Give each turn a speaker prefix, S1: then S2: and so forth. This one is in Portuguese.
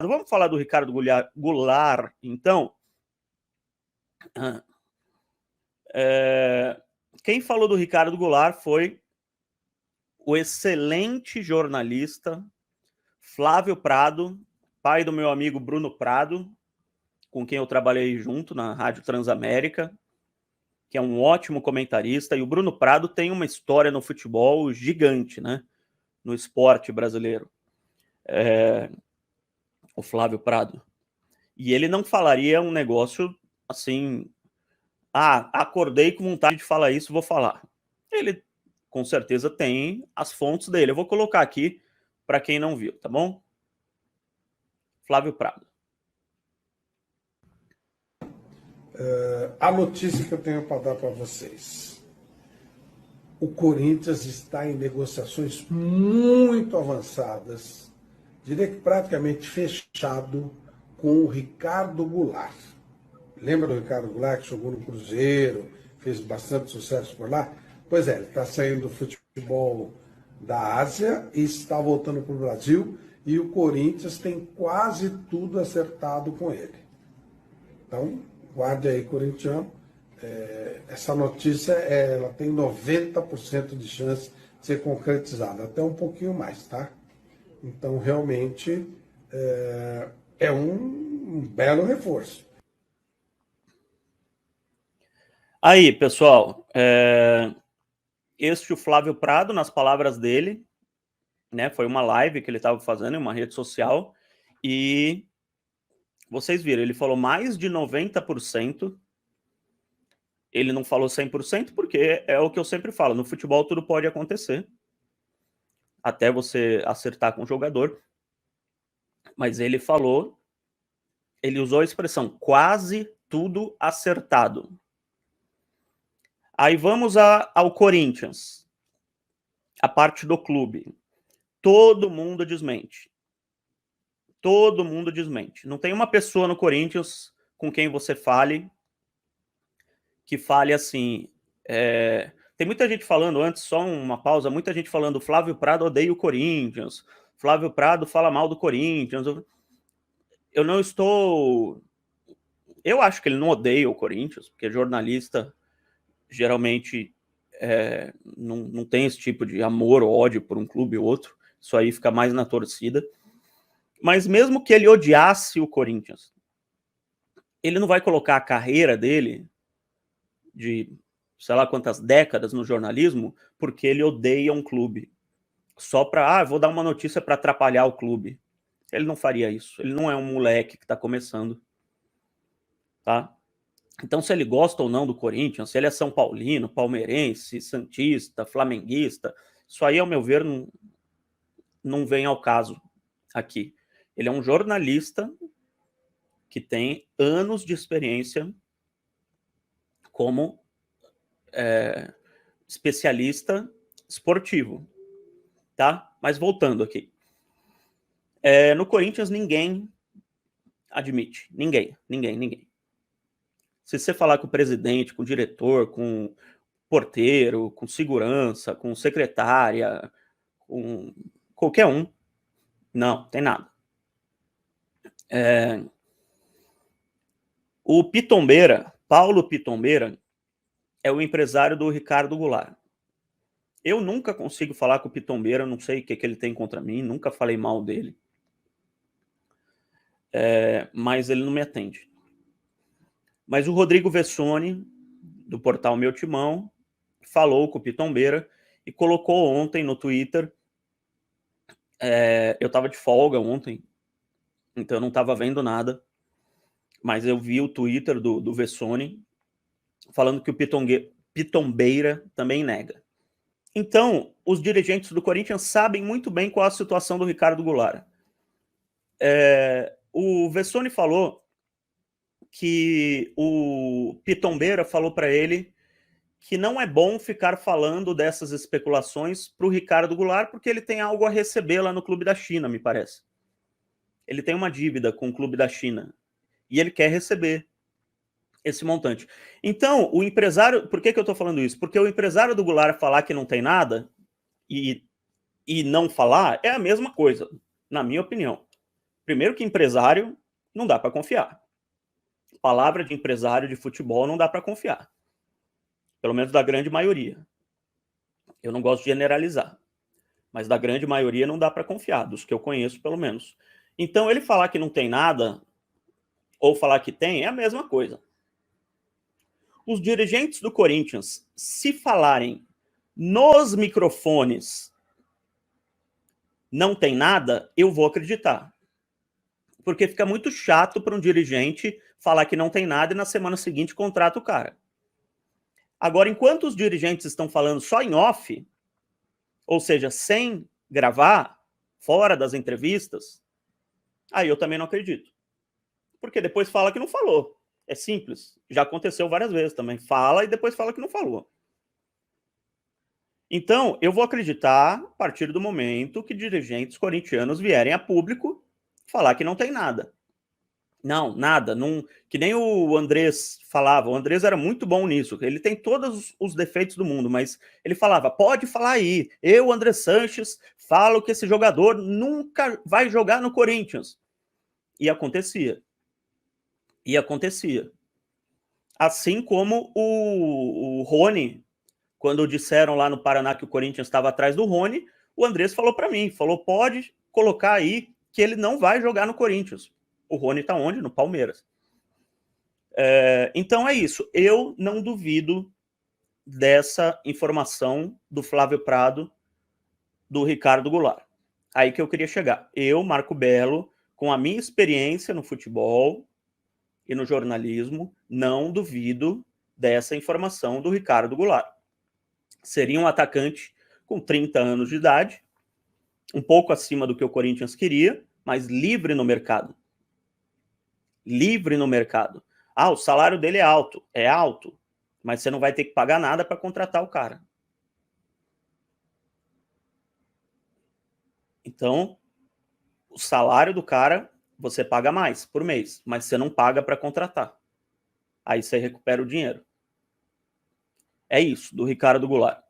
S1: Vamos falar do Ricardo Goulart, então. Quem falou do Ricardo Goulart foi o excelente jornalista Flávio Prado, pai do meu amigo Bruno Prado, com quem eu trabalhei junto na Rádio Transamérica, que é um ótimo comentarista. E o Bruno Prado tem uma história no futebol gigante, né? No esporte brasileiro. O Flávio Prado. E ele não falaria um negócio assim... acordei com vontade de falar isso, vou falar. Ele, com certeza, tem as fontes dele. Eu vou colocar aqui para quem não viu, tá bom? Flávio Prado.
S2: A notícia que eu tenho para dar para vocês. O Corinthians está em negociações muito avançadas, diria que praticamente fechado, com o Ricardo Goulart. Lembra do Ricardo Goulart, que jogou no Cruzeiro, fez bastante sucesso por lá? Pois é, ele está saindo do futebol da Ásia e está voltando para o Brasil, e o Corinthians tem quase tudo acertado com ele. Então, guarde aí, corintiano. Essa notícia ela tem 90% de chance de ser concretizada, até um pouquinho mais, tá? Então, realmente, é um belo reforço.
S1: Aí, pessoal, este é o Flávio Prado, nas palavras dele, né? Foi uma live que ele estava fazendo em uma rede social, e vocês viram, ele falou mais de 90%. Ele não falou 100% porque é o que eu sempre falo, no futebol tudo pode acontecer, até você acertar com o jogador. Mas ele falou, ele usou a expressão quase tudo acertado. Aí vamos ao Corinthians, a parte do clube. Todo mundo desmente. Todo mundo desmente. Não tem uma pessoa no Corinthians com quem você fale que fale assim. Tem muita gente falando, antes, só uma pausa, muita gente falando Flávio Prado odeia o Corinthians, Flávio Prado fala mal do Corinthians. Eu não estou... Eu acho que ele não odeia o Corinthians, porque jornalista geralmente não tem esse tipo de amor ou ódio por um clube ou outro. Isso aí fica mais na torcida. Mas mesmo que ele odiasse o Corinthians, ele não vai colocar a carreira dele de sei lá quantas décadas no jornalismo porque ele odeia um clube. Só para, vou dar uma notícia para atrapalhar o clube. Ele não faria isso. Ele não é um moleque que está começando. Tá? Então, se ele gosta ou não do Corinthians, se ele é São Paulino, palmeirense, santista, flamenguista, isso aí, ao meu ver, não vem ao caso aqui. Ele é um jornalista que tem anos de experiência como especialista esportivo. Tá? Mas voltando aqui. No Corinthians, ninguém admite. Ninguém. Se você falar com o presidente, com o diretor, com o porteiro, com segurança, com secretária, com qualquer um, não, tem nada. O Pitombeira, Paulo Pitombeira, é o empresário do Ricardo Goulart. Eu nunca consigo falar com o Pitombeira, não sei o que ele tem contra mim, nunca falei mal dele. Mas ele não me atende. Mas o Rodrigo Vessone, do portal Meu Timão, falou com o Pitombeira e colocou ontem no Twitter. Eu estava de folga ontem, então eu não estava vendo nada, mas eu vi o Twitter do Vessone falando que o Pitombeira também nega. Então, os dirigentes do Corinthians sabem muito bem qual a situação do Ricardo Goulart. O Vessone falou que o Pitombeira falou para ele que não é bom ficar falando dessas especulações para o Ricardo Goulart, porque ele tem algo a receber lá no Clube da China, me parece. Ele tem uma dívida com o Clube da China e ele quer receber esse montante. Então, o empresário... Por que eu estou falando isso? Porque o empresário do Goulart falar que não tem nada e não falar é a mesma coisa, na minha opinião. Primeiro que empresário não dá para confiar. Palavra de empresário de futebol não dá para confiar. Pelo menos da grande maioria. Eu não gosto de generalizar. Mas da grande maioria não dá para confiar, dos que eu conheço pelo menos. Então ele falar que não tem nada, ou falar que tem, é a mesma coisa. Os dirigentes do Corinthians, se falarem nos microfones não tem nada, eu vou acreditar. Porque fica muito chato para um dirigente falar que não tem nada e na semana seguinte contrata o cara. Agora, enquanto os dirigentes estão falando só em off, ou seja, sem gravar, fora das entrevistas, aí eu também não acredito. Porque depois fala que não falou. É simples. Já aconteceu várias vezes também. Fala e depois fala que não falou. Então, eu vou acreditar a partir do momento que dirigentes corintianos vierem a público falar que não tem nada. Não, nada. Não, que nem o Andrés falava. O Andrés era muito bom nisso. Ele tem todos os defeitos do mundo, mas ele falava, pode falar aí. Eu, André Sanches, falo que esse jogador nunca vai jogar no Corinthians. E acontecia. E acontecia. Assim como o Rony, quando disseram lá no Paraná que o Corinthians estava atrás do Rony, o Andrés falou para mim, falou, pode colocar aí que ele não vai jogar no Corinthians. O Rony está onde? No Palmeiras. Então é isso. Eu não duvido dessa informação do Flávio Prado, do Ricardo Goulart. Aí que eu queria chegar. Eu, Marco Belo, com a minha experiência no futebol e no jornalismo, não duvido dessa informação do Ricardo Goulart. Seria um atacante com 30 anos de idade, um pouco acima do que o Corinthians queria, mas livre no mercado. Livre no mercado. Ah, o salário dele é alto. É alto, mas você não vai ter que pagar nada para contratar o cara. Então, o salário do cara, você paga mais por mês, mas você não paga para contratar. Aí você recupera o dinheiro. É isso, do Ricardo Goulart.